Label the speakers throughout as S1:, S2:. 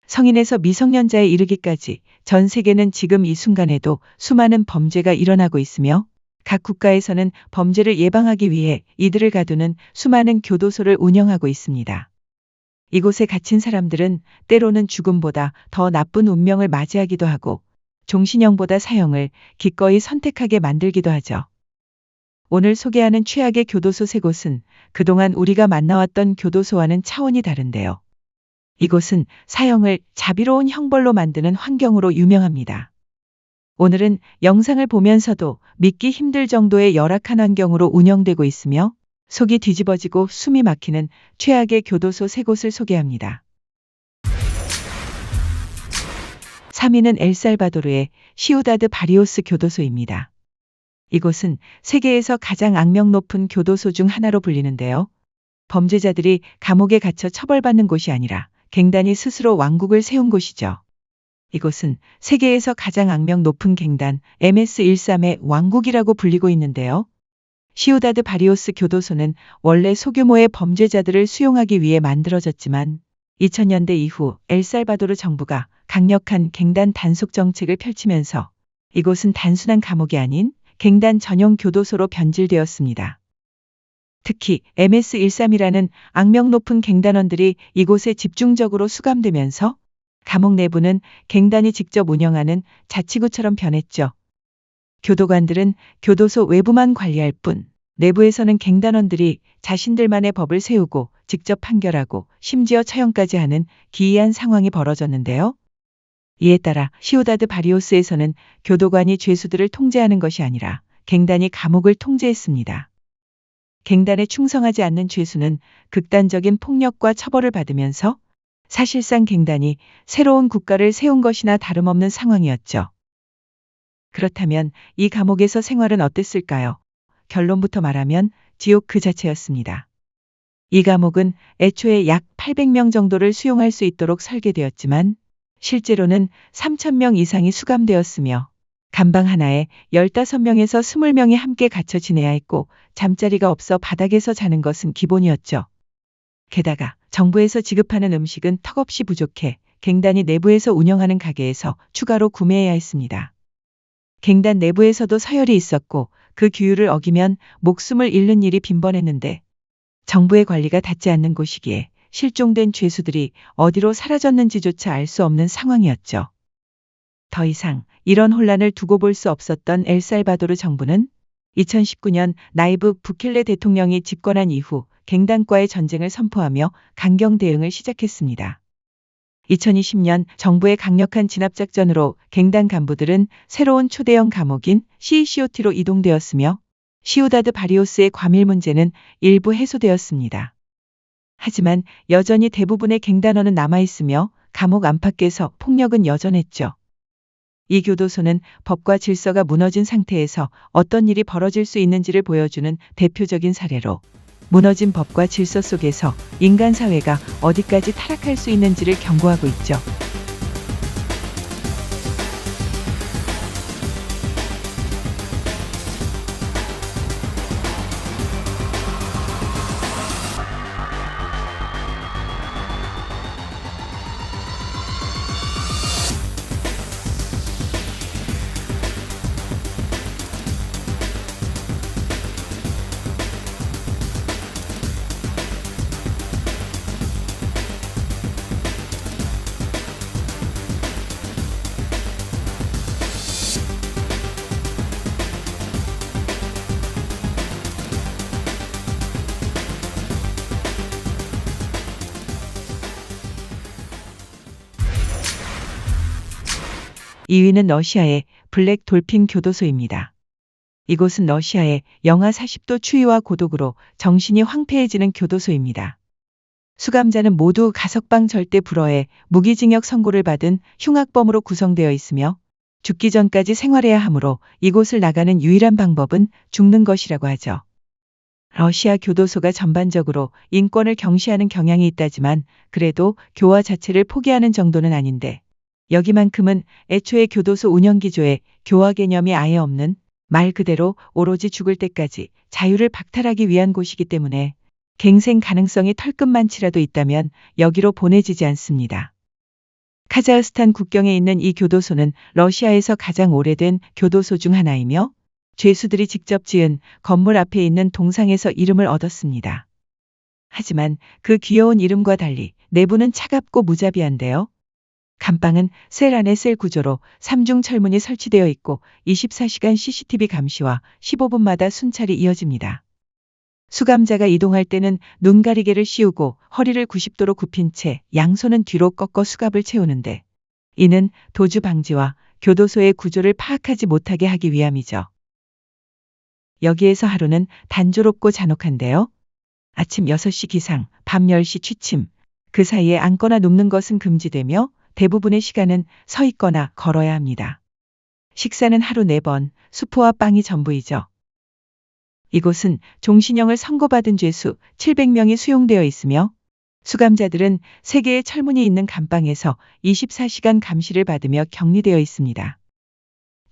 S1: 성인에서 미성년자에 이르기까지 전 세계는 지금 이 순간에도 수많은 범죄가 일어나고 있으며 각 국가에서는 범죄를 예방하기 위해 이들을 가두는 수많은 교도소를 운영하고 있습니다. 이곳에 갇힌 사람들은 때로는 죽음보다 더 나쁜 운명을 맞이하기도 하고 종신형보다 사형을 기꺼이 선택하게 만들기도 하죠. 오늘 소개하는 최악의 교도소 세 곳은 그동안 우리가 만나왔던 교도소와는 차원이 다른데요. 이곳은 사형을 자비로운 형벌로 만드는 환경으로 유명합니다. 오늘은 영상을 보면서도 믿기 힘들 정도의 열악한 환경으로 운영되고 있으며 속이 뒤집어지고 숨이 막히는 최악의 교도소 세 곳을 소개합니다. 3위는 엘살바도르의 시우다드 바리오스 교도소입니다. 이곳은 세계에서 가장 악명 높은 교도소 중 하나로 불리는데요. 범죄자들이 감옥에 갇혀 처벌받는 곳이 아니라 갱단이 스스로 왕국을 세운 곳이죠. 이곳은 세계에서 가장 악명 높은 갱단 MS-13의 왕국이라고 불리고 있는데요. 시우다드 바리오스 교도소는 원래 소규모의 범죄자들을 수용하기 위해 만들어졌지만 2000년대 이후 엘살바도르 정부가 강력한 갱단 단속 정책을 펼치면서 이곳은 단순한 감옥이 아닌 갱단 전용 교도소로 변질되었습니다. 특히 MS-13이라는 악명 높은 갱단원들이 이곳에 집중적으로 수감되면서 감옥 내부는 갱단이 직접 운영하는 자치구처럼 변했죠. 교도관들은 교도소 외부만 관리할 뿐 내부에서는 갱단원들이 자신들만의 법을 세우고 직접 판결하고 심지어 처형까지 하는 기이한 상황이 벌어졌는데요. 이에 따라 시우다드 바리오스에서는 교도관이 죄수들을 통제하는 것이 아니라 갱단이 감옥을 통제했습니다. 갱단에 충성하지 않는 죄수는 극단적인 폭력과 처벌을 받으면서 사실상 갱단이 새로운 국가를 세운 것이나 다름없는 상황이었죠. 그렇다면 이 감옥에서 생활은 어땠을까요? 결론부터 말하면 지옥 그 자체였습니다. 이 감옥은 애초에 약 800명 정도를 수용할 수 있도록 설계되었지만 실제로는 3,000명 이상이 수감되었으며 감방 하나에 15명에서 20명이 함께 갇혀 지내야 했고 잠자리가 없어 바닥에서 자는 것은 기본이었죠. 게다가 정부에서 지급하는 음식은 턱없이 부족해 갱단이 내부에서 운영하는 가게에서 추가로 구매해야 했습니다. 갱단 내부에서도 서열이 있었고 그 규율을 어기면 목숨을 잃는 일이 빈번했는데 정부의 관리가 닿지 않는 곳이기에 실종된 죄수들이 어디로 사라졌는지조차 알 수 없는 상황이었죠. 더 이상 이런 혼란을 두고 볼 수 없었던 엘살바도르 정부는 2019년 나이브 부켈레 대통령이 집권한 이후 갱단과의 전쟁을 선포하며 강경 대응을 시작했습니다. 2020년 정부의 강력한 진압작전으로 갱단 간부들은 새로운 초대형 감옥인 CECOT로 이동되었으며 시우다드 바리오스의 과밀 문제는 일부 해소되었습니다. 하지만 여전히 대부분의 갱단원은 남아있으며 감옥 안팎에서 폭력은 여전했죠. 이 교도소는 법과 질서가 무너진 상태에서 어떤 일이 벌어질 수 있는지를 보여주는 대표적인 사례로 무너진 법과 질서 속에서 인간 사회가 어디까지 타락할 수 있는지를 경고하고 있죠. (2) 위는 러시아의 블랙 돌핀 교도소입니다. 이곳은 러시아의 영하 40도 추위와 고독으로 정신이 황폐해지는 교도소입니다. 수감자는 모두 가석방 절대 불허에 무기징역 선고를 받은 흉악범으로 구성되어 있으며 죽기 전까지 생활해야 하므로 이곳을 나가는 유일한 방법은 죽는 것이라고 하죠. 러시아 교도소가 전반적으로 인권을 경시하는 경향이 있다지만 그래도 교화 자체를 포기하는 정도는 아닌데 여기만큼은 애초에 교도소 운영기조에 교화 개념이 아예 없는 말 그대로 오로지 죽을 때까지 자유를 박탈하기 위한 곳이기 때문에 갱생 가능성이 털끝만치라도 있다면 여기로 보내지지 않습니다. 카자흐스탄 국경에 있는 이 교도소는 러시아에서 가장 오래된 교도소 중 하나이며 죄수들이 직접 지은 건물 앞에 있는 동상에서 이름을 얻었습니다. 하지만 그 귀여운 이름과 달리 내부는 차갑고 무자비한데요. 감방은 셀 안에 셀 구조로 3중 철문이 설치되어 있고 24시간 CCTV 감시와 15분마다 순찰이 이어집니다. 수감자가 이동할 때는 눈가리개를 씌우고 허리를 90도로 굽힌 채 양손은 뒤로 꺾어 수갑을 채우는데 이는 도주 방지와 교도소의 구조를 파악하지 못하게 하기 위함이죠. 여기에서 하루는 단조롭고 잔혹한데요. 아침 6시 기상, 밤 10시 취침, 그 사이에 앉거나 눕는 것은 금지되며 대부분의 시간은 서 있거나 걸어야 합니다. 식사는 하루 4번, 수프와 빵이 전부이죠. 이곳은 종신형을 선고받은 죄수 700명이 수용되어 있으며 수감자들은 3개의 철문이 있는 감방에서 24시간 감시를 받으며 격리되어 있습니다.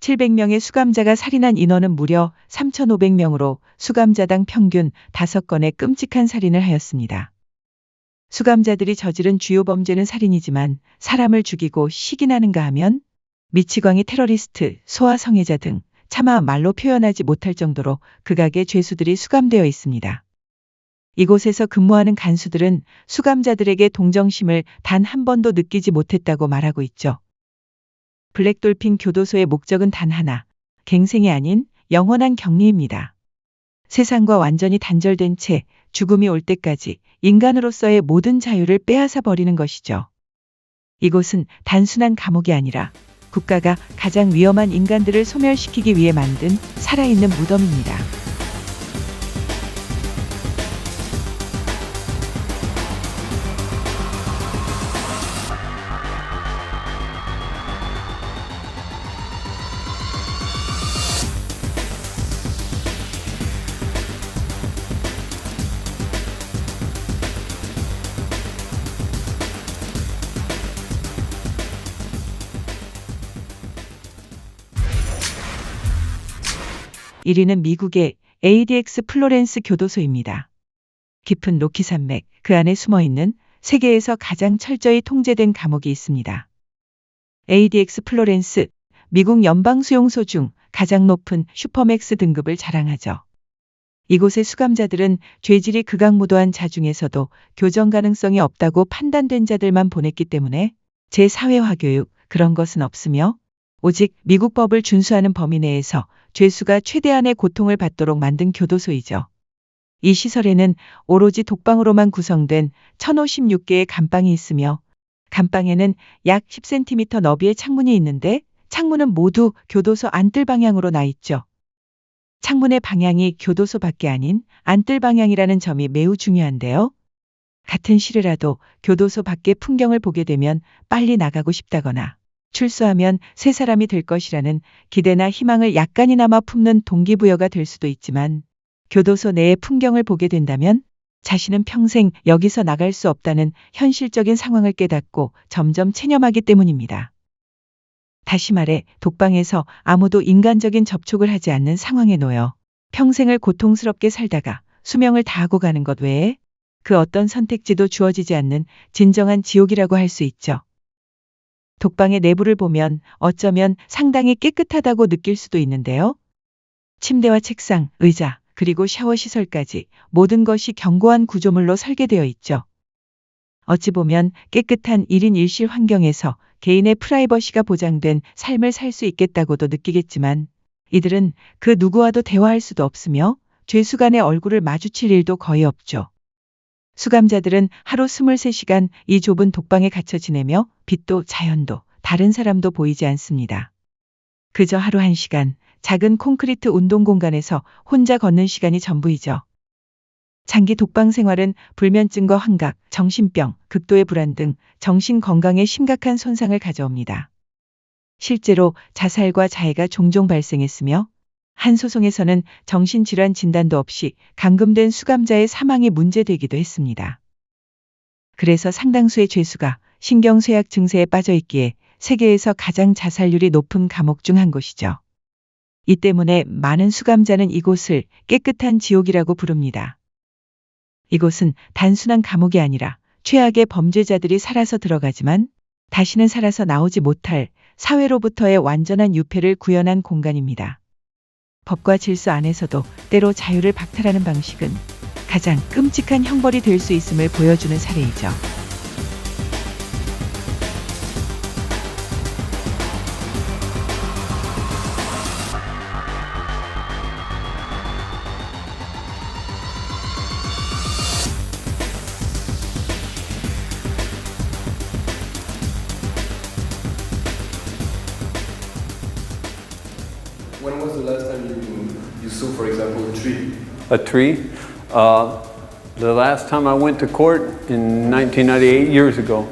S1: 700명의 수감자가 살인한 인원은 무려 3,500명으로 수감자당 평균 5건의 끔찍한 살인을 하였습니다. 수감자들이 저지른 주요 범죄는 살인이지만 사람을 죽이고 시기나는가 하면 미치광이 테러리스트, 소아 성애자 등 차마 말로 표현하지 못할 정도로 극악의 죄수들이 수감되어 있습니다. 이곳에서 근무하는 간수들은 수감자들에게 동정심을 단 한 번도 느끼지 못했다고 말하고 있죠. 블랙돌핀 교도소의 목적은 단 하나, 갱생이 아닌 영원한 격리입니다. 세상과 완전히 단절된 채 죽음이 올 때까지 인간으로서의 모든 자유를 빼앗아 버리는 것이죠. 이곳은 단순한 감옥이 아니라 국가가 가장 위험한 인간들을 소멸시키기 위해 만든 살아있는 무덤입니다. (1) 위는 미국의 ADX 플로렌스 교도소입니다. 깊은 로키 산맥, 그 안에 숨어있는 세계에서 가장 철저히 통제된 감옥이 있습니다. ADX 플로렌스, 미국 연방수용소 중 가장 높은 슈퍼맥스 등급을 자랑하죠. 이곳의 수감자들은 죄질이 극악무도한 자 중에서도 교정 가능성이 없다고 판단된 자들만 보냈기 때문에 제4회화 교육, 그런 것은 없으며 오직 미국 법을 준수하는 범위 내에서 죄수가 최대한의 고통을 받도록 만든 교도소이죠. 이 시설에는 오로지 독방으로만 구성된 1056개의 감방이 있으며 감방에는 약 10cm 너비의 창문이 있는데 창문은 모두 교도소 안뜰 방향으로 나 있죠. 창문의 방향이 교도소 밖이 아닌 안뜰 방향이라는 점이 매우 중요한데요. 같은 시류라도 교도소 밖의 풍경을 보게 되면 빨리 나가고 싶다거나 출소하면 새 사람이 될 것이라는 기대나 희망을 약간이나마 품는 동기부여가 될 수도 있지만 교도소 내의 풍경을 보게 된다면 자신은 평생 여기서 나갈 수 없다는 현실적인 상황을 깨닫고 점점 체념하기 때문입니다. 다시 말해 독방에서 아무도 인간적인 접촉을 하지 않는 상황에 놓여 평생을 고통스럽게 살다가 수명을 다하고 가는 것 외에 그 어떤 선택지도 주어지지 않는 진정한 지옥이라고 할 수 있죠. 독방의 내부를 보면 어쩌면 상당히 깨끗하다고 느낄 수도 있는데요. 침대와 책상, 의자, 그리고 샤워 시설까지 모든 것이 견고한 구조물로 설계되어 있죠. 어찌 보면 깨끗한 1인 1실 환경에서 개인의 프라이버시가 보장된 삶을 살 수 있겠다고도 느끼겠지만 이들은 그 누구와도 대화할 수도 없으며 죄수 간의 얼굴을 마주칠 일도 거의 없죠. 수감자들은 하루 23시간 이 좁은 독방에 갇혀 지내며 빛도 자연도 다른 사람도 보이지 않습니다. 그저 하루 1시간 작은 콘크리트 운동 공간에서 혼자 걷는 시간이 전부이죠. 장기 독방 생활은 불면증과 환각, 정신병, 극도의 불안 등 정신 건강에 심각한 손상을 가져옵니다. 실제로 자살과 자해가 종종 발생했으며 한 소송에서는 정신질환 진단도 없이 감금된 수감자의 사망이 문제되기도 했습니다. 그래서 상당수의 죄수가 신경쇠약 증세에 빠져 있기에 세계에서 가장 자살률이 높은 감옥 중 한 곳이죠. 이 때문에 많은 수감자는 이곳을 깨끗한 지옥이라고 부릅니다. 이곳은 단순한 감옥이 아니라 최악의 범죄자들이 살아서 들어가지만 다시는 살아서 나오지 못할 사회로부터의 완전한 유폐를 구현한 공간입니다. 법과 질서 안에서도 때로 자유를 박탈하는 방식은 가장 끔찍한 형벌이 될 수 있음을 보여주는 사례이죠.
S2: When was the last time you saw, for example, a tree?
S3: A tree. The last time I went to court in 1998, 8 years ago.